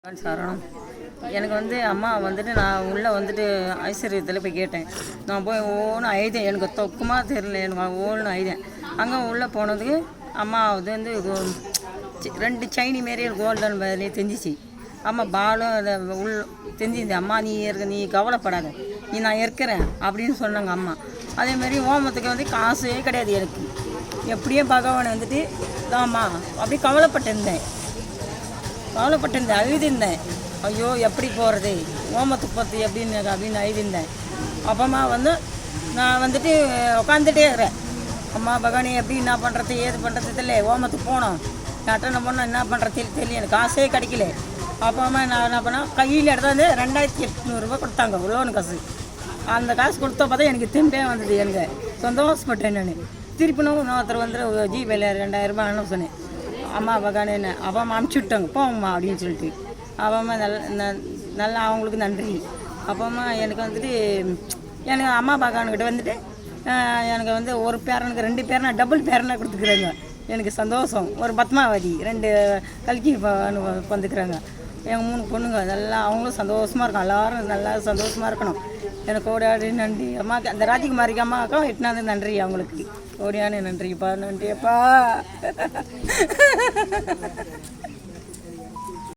சரணம். எனக்கு அம்மா நான் உள்ளே ஐஸ்வர்யத்தில் போய் கேட்டேன். நான் போய் ஓன்னு அழுதேன். எனக்கு தொக்குமாக தெரியல, எனக்கு ஓன்னு அழுதேன். அங்கே உள்ளே போனதுக்கு அம்மா ரெண்டு சைனி மாரி கோல்டன் வேலையை தெரிஞ்சிச்சு. அம்மா பாலும் அதை தெரிஞ்சிருந்த அம்மா நீ கவலைப்படாத, நான் இருக்கிறேன் அப்படின்னு சொன்னாங்க அம்மா. அதேமாரி ஓமத்துக்கு காசே கிடையாது எனக்கு. எப்படியும் பகவானை தாம்மா அப்படி கவலைப்பட்டிருந்தேன், அழுதிருந்தேன். ஐயோ எப்படி போகிறது ஓமத்துக்கு பற்றி அப்படின்னு அழுதிருந்தேன். அப்பமா நான் உட்காந்துட்டே இருக்கிறேன். அம்மா பகவானி எப்படி என்ன பண்ணுறது ஏது பண்ணுறது தெரியல. ஓமத்துக்கு போனோம், அட்டனை போனோம், என்ன பண்ணுறது தெரியல, எனக்கு காசே கிடைக்கல. அப்பமா நான் என்ன பண்ணேன், கையில் எடுத்தாந்து 2800 கொடுத்தாங்க லோன் காசு. அந்த காசு கொடுத்த பார்த்தா எனக்கு திரும்பே வந்தது. எனக்கு சந்தோஷப்பட்டேன். நான் திருப்பினும் இன்னொருத்தர் ஜிபேல 2000 அனுப்ப சொன்னேன். அம்மா பகவானே அப்பா அம்மா அனுப்பிச்சி விட்டாங்க போங்கம்மா அப்படின்னு சொல்லிட்டு. அப்பா நல்லா அவங்களுக்கு நன்றி. அப்பமா எனக்கு எனக்கு அம்மா பகவான்கிட்ட எனக்கு ஒரு பேரனுக்கு 2 பேரனா டபுள் பேரனா கொடுத்துக்கிறாங்க. எனக்கு சந்தோஷம். ஒரு பத்மாவதி 2 கல்கி வந்துக்கிறாங்க. எங்கள் 3 பொண்ணுங்க நல்லா அவங்களும் சந்தோஷமாக இருக்கும். எல்லோரும் நல்லா சந்தோஷமாக இருக்கணும். எனக்கு ஓடியாடி நன்றி அம்மாவுக்கு. அந்த ராஜகுமாரிக்கு அம்மாவுக்கும் எட்டினாந்து நன்றி. அவங்களுக்கு ஓடியானே நன்றிப்பா, நன்றியப்பா.